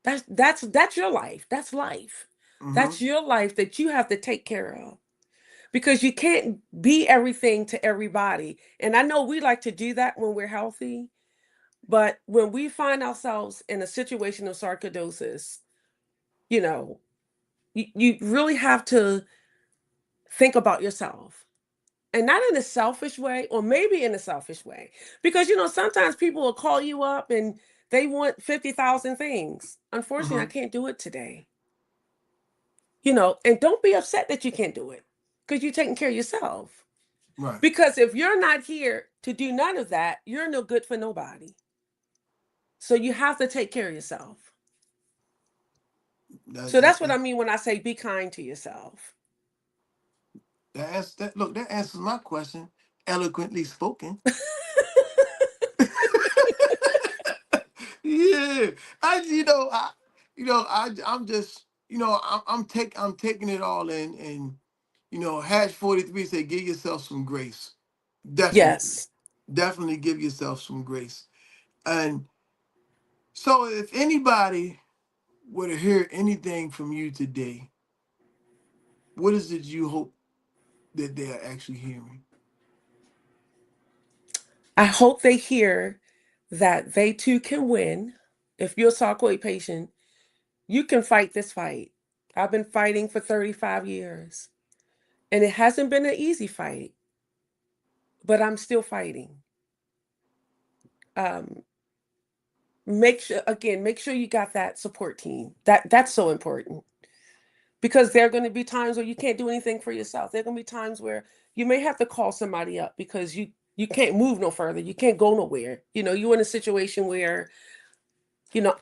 That's your life. That's life. mm-hmm, That's your life that you have to take care of. Because you can't be everything to everybody. And I know we like to do that when we're healthy, but when we find ourselves in a situation of sarcoidosis, you know, you really have to think about yourself. And not in a selfish way, or maybe in a selfish way. Because, sometimes people will call you up and they want 50,000 things. Unfortunately, I mm-hmm, can't do it today. And don't be upset that you can't do it because you're taking care of yourself. right. Because if you're not here to do none of that, you're no good for nobody. So you have to take care of yourself. That So that that's what I that, mean when I say be kind to yourself. that answers my question. Eloquently spoken. Yeah, I you know I I'm just I'm taking it all in, and hash 43 say give yourself some grace. Definitely, Yes. definitely give yourself some grace. And so if anybody were to hear anything from you today, what is it you hope that they are actually hearing? I hope they hear that they too can win. If you're a sarcoid patient, you can fight this fight. I've been fighting for 35 years, and it hasn't been an easy fight, but I'm still fighting. Um, make sure you got that support team. That's so important. Because there are going to be times where you can't do anything for yourself. There are going to be times where you may have to call somebody up because You can't move no further. You can't go nowhere. You're in a situation where,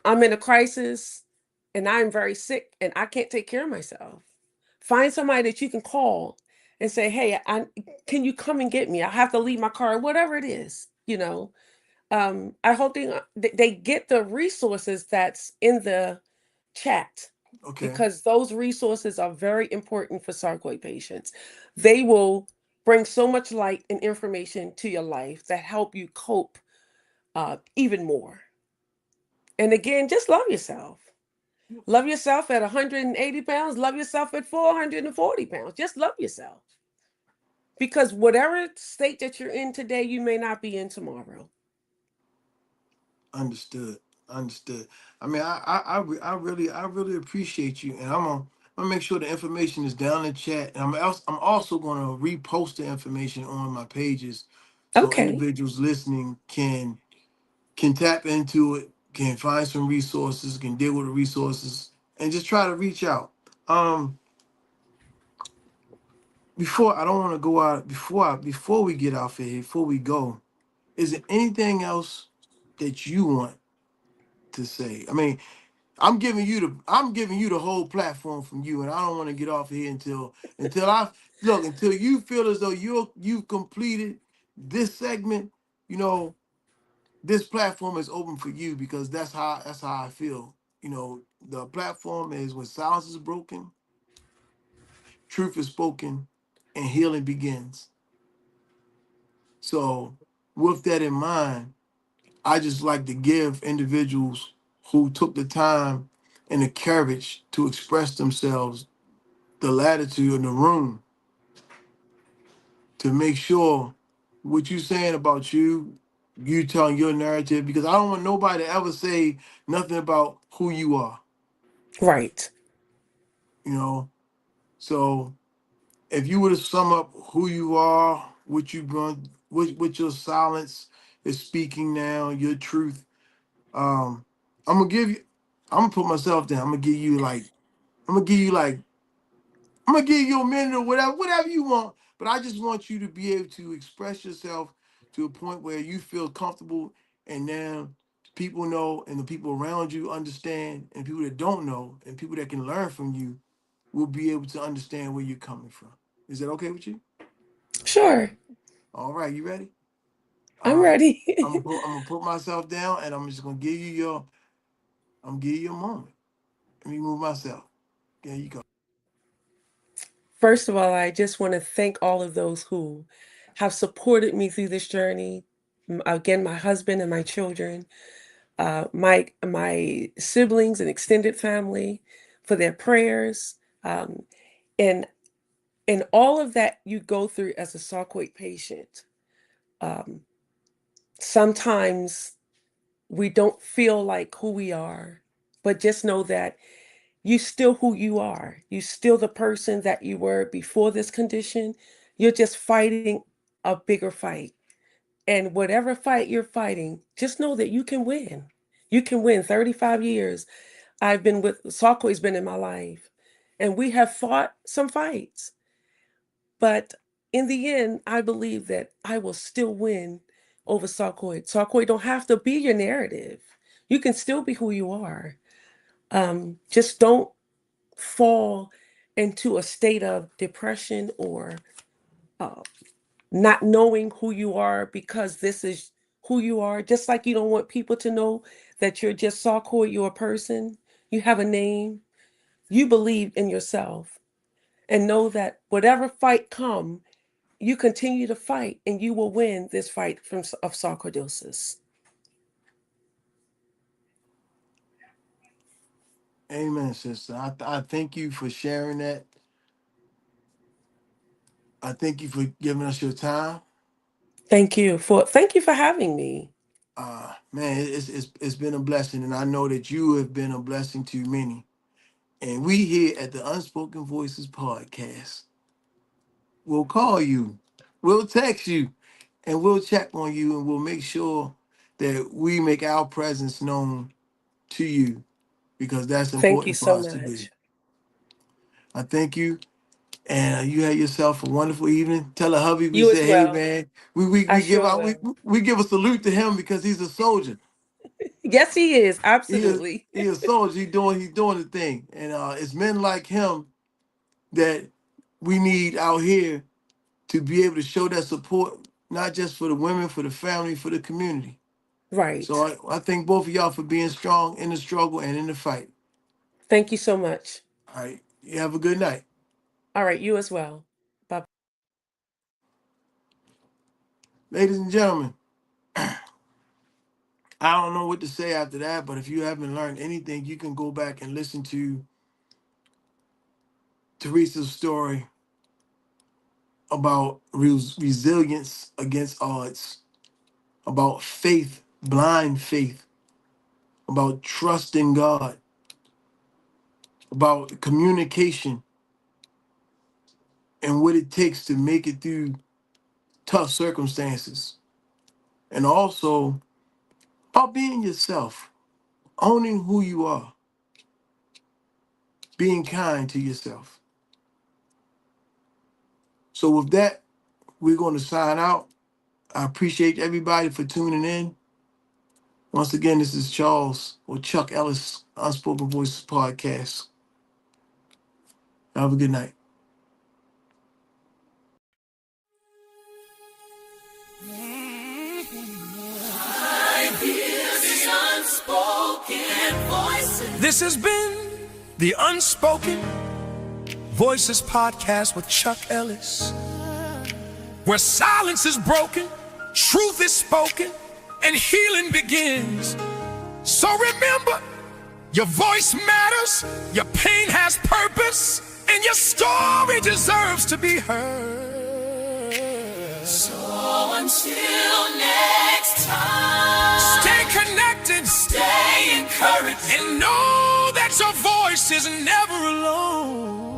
I'm in a crisis and I'm very sick and I can't take care of myself. Find somebody that you can call and say, "Hey, can you come and get me? I have to leave my car," whatever it is. I hope they get the resources that's in the chat, Okay. because those resources are very important for sarcoid patients. They will bring so much light and information to your life that help you cope even more. And again, just love yourself. Love yourself at 180 pounds. Love yourself at 440 pounds. Just love yourself. Because whatever state that you're in today, you may not be in tomorrow. Understood. Understood. I mean, I really appreciate you, and I'm gonna make sure the information is down in the chat, and I'm also gonna repost the information on my pages, so Okay. individuals listening can tap into it, can find some resources, can deal with the resources, and just try to reach out. Um, before I don't want to go out before we get off of here, before we go, is there anything else that you want to say? I mean, I'm giving you the whole platform from you, and I don't want to get off here until you feel as though you've completed this segment. You know, this platform is open for you, because that's how I feel. The platform is when silence is broken, truth is spoken, and healing begins. So, with that in mind, I just like to give individuals who took the time and the courage to express themselves the latitude in the room to make sure what you saying about you telling your narrative, because I don't want nobody to ever say nothing about who you are, Right. you know. So if you were to sum up who you are, what you going, what your silence is speaking now, your truth, um, I'm gonna give you, I'm gonna put myself down. I'm gonna give you like I'm gonna give you a minute or whatever you want. But I just want you to be able to express yourself to a point where you feel comfortable, and now people know, and the people around you understand, and people that don't know, and people that can learn from you will be able to understand where you're coming from. Is that okay with you? Sure. All right, you ready? All I'm right. ready. I'm gonna put myself down, and I'm just gonna give you your I'm gonna give you a moment. Let me move myself. There you go. First of all, I just want to thank all of those who have supported me through this journey. Again, my husband and my children, my siblings and extended family, for their prayers, um, and all of that you go through as a sarcoid patient. Um, Sometimes we don't feel like who we are, but just know that you still who you are. You still the person that you were before this condition. You're just fighting a bigger fight. And whatever fight you're fighting, just know that you can win. You can win. 35 years I've been with Sarko's been in my life. And we have fought some fights. But in the end, I believe that I will still win over Sarkoid. Sarkoid don't have to be your narrative. You can still be who you are. Just don't fall into a state of depression or uh, not knowing who you are, because this is who you are. Just like you don't want people to know that you're just Sarkoid, you're a person, you have a name, you believe in yourself, and know that whatever fight come, you continue to fight and you will win this fight of sarcoidosis. Amen, sister. I thank you for sharing that. I thank you for giving us your time. Thank you for having me. Man, it's been a blessing, and I know that you have been a blessing to many. And we here at the Unspoken Voices Podcast will call you, we'll text you, and we'll check on you, and we'll make sure that we make our presence known to you, because that's Thank you important for so us to do. much. I thank you, And you have yourself a wonderful evening. Tell a hubby we You as say, hey well. man, we I we give sure out will. we give a salute to him because he's a soldier. Yes, he is. He is Absolutely. he a soldier. He's doing the thing. And it's men like him that we need out here to be able to show that support, not just for the women, for the family, for the community. So Right. I thank both of y'all for being strong in the struggle and in the fight. Thank you so much. All right. You have a good night. All right. You as well. Bye. Ladies and gentlemen, I don't know what to say after that, but if you haven't learned anything, you can go back and listen to Theresa's story about resilience against odds, about faith, blind faith, about trusting God, about communication and what it takes to make it through tough circumstances, and also about being yourself, owning who you are, being kind to yourself. So with that, we're going to sign out. I appreciate everybody for tuning in. Once again, this is Charles or Chuck Ellis, Unspoken Voices Podcast. Have a good night. This has been the Unspoken Voices Podcast with Chuck Ellis, where silence is broken, truth is spoken, and healing begins. So remember, your voice matters, your pain has purpose, and your story deserves to be heard. So until next time, stay connected, stay encouraged, and know that your voice is never alone.